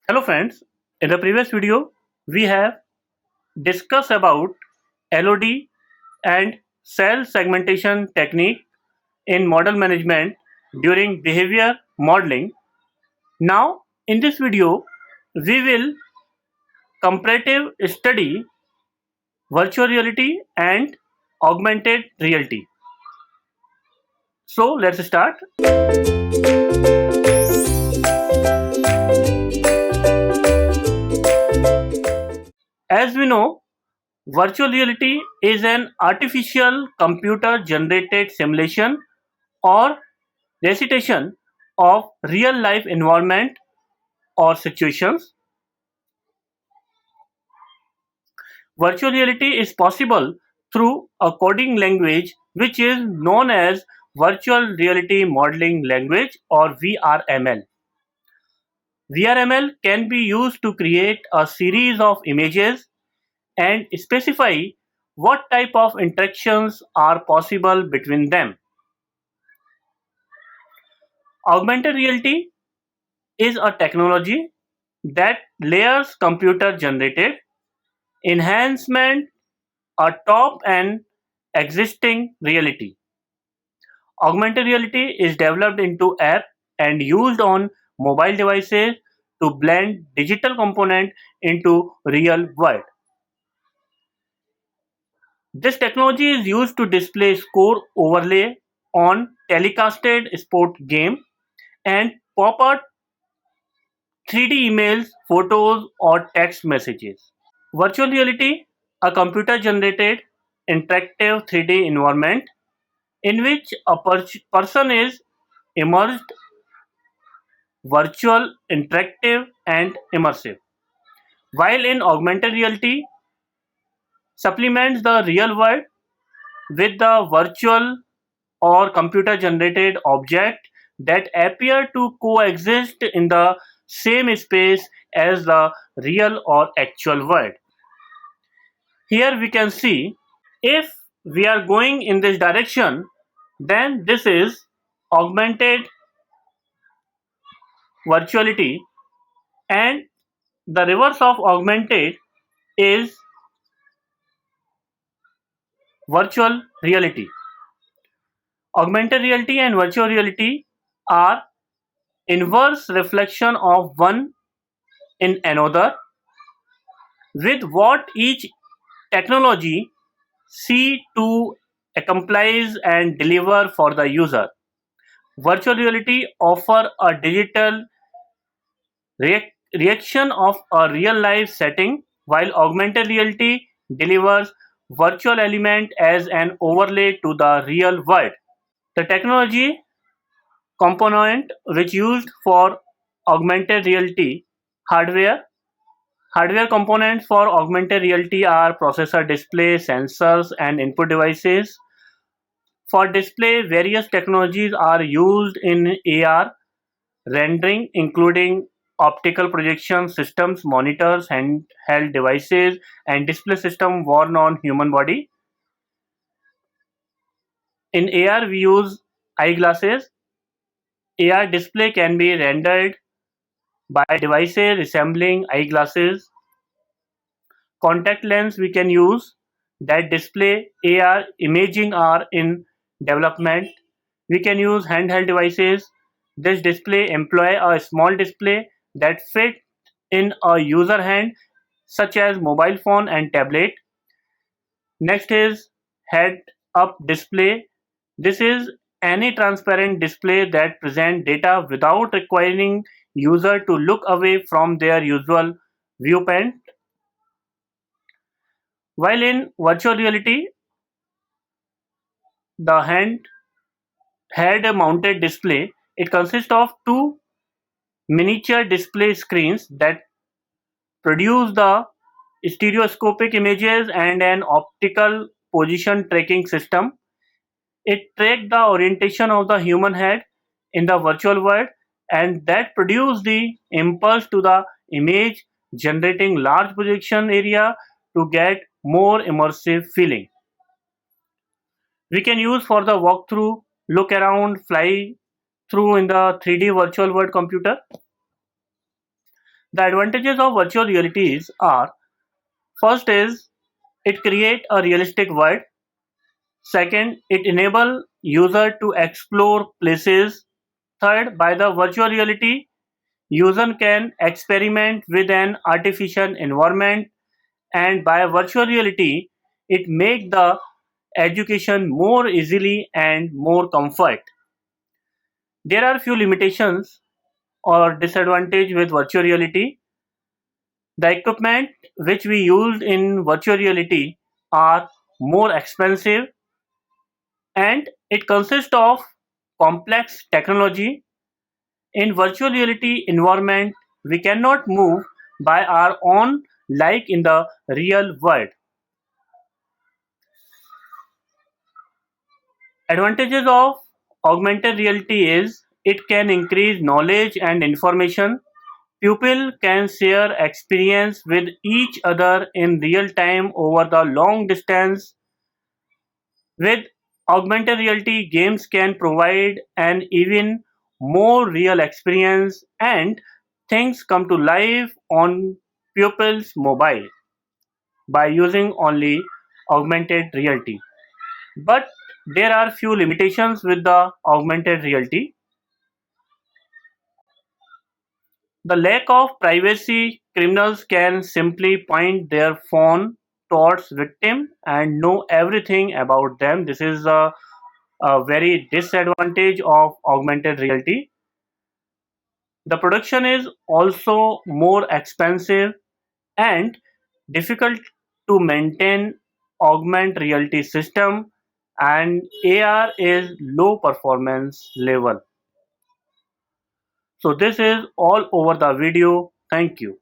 Hello friends, in the previous video we have discussed about LOD and cell segmentation technique in model management during behavior modeling. Now in this video we will comparative study virtual reality and augmented reality. So let's start. As we know, virtual reality is an artificial computer generated simulation or recitation of real life environment or situations. Virtual reality is possible through a coding language which is known as Virtual Reality Modeling Language or VRML. VRML can be used to create a series of images and specify what type of interactions are possible between them. Augmented reality is a technology that layers computer generated enhancement atop an existing reality. Augmented reality is developed into app and used on mobile devices to blend digital component into real world. This technology is used to display score overlay on telecasted sport game and pop-up 3D emails, photos or text messages. Virtual reality, a computer-generated interactive 3D environment in which a person is immersed, virtual, interactive, and immersive. While in augmented reality, supplements the real world with the virtual or computer-generated object that appear to coexist in the same space as the real or actual world. Here we can see if we are going in this direction, then this is augmented virtuality, and the reverse of augmented is virtual reality. Augmented reality and virtual reality are inverse reflection of one in another with what each technology see to accomplish and deliver for the user. Virtual reality offer a digital reaction of a real life setting, while augmented reality delivers virtual element as an overlay to the real world. The technology component which used for augmented reality hardware. Hardware components for augmented reality are processor, display, sensors, and input devices. For display, various technologies are used in AR rendering, including optical projection systems, monitors, handheld devices, and display system worn on human body. In AR, we use eyeglasses. AR display can be rendered by devices resembling eyeglasses. Contact lens we can use that display AR imaging are in development. We can use handheld devices. This display employ a small display that fit in a user hand such as mobile phone and tablet. Next is head up display. This is any transparent display that present data without requiring user to look away from their usual viewpoint. While in virtual reality, the hand head-mounted display, it consists of two miniature display screens that produce the stereoscopic images and an optical position tracking system. It tracks the orientation of the human head in the virtual world and that produce the impulse to the image, generating large projection area to get more immersive feeling. We can use for the walkthrough, look around, fly through in the 3D virtual world computer. The advantages of virtual realities are: first is it create a realistic world. Second, it enable user to explore places. Third, by the virtual reality, user can experiment with an artificial environment, and by virtual reality, it make the education more easily and more comfort. There are few limitations or disadvantage with virtual reality. The equipment which we use in virtual reality are more expensive, and it consists of complex technology. In virtual reality environment, we cannot move by our own like in the real world. Advantages of augmented reality is it can increase knowledge and information. People can share experience with each other in real time over the long distance. With augmented reality, games can provide an even more real experience, and things come to life on pupils' mobile by using only augmented reality. But there are few limitations with the augmented reality. The lack of privacy: criminals can simply point their phone towards victim and know everything about them. This is a very disadvantage of augmented reality. The production is also more expensive and difficult to maintain augmented reality system, and AR is low performance level. So this is all over the video. Thank you.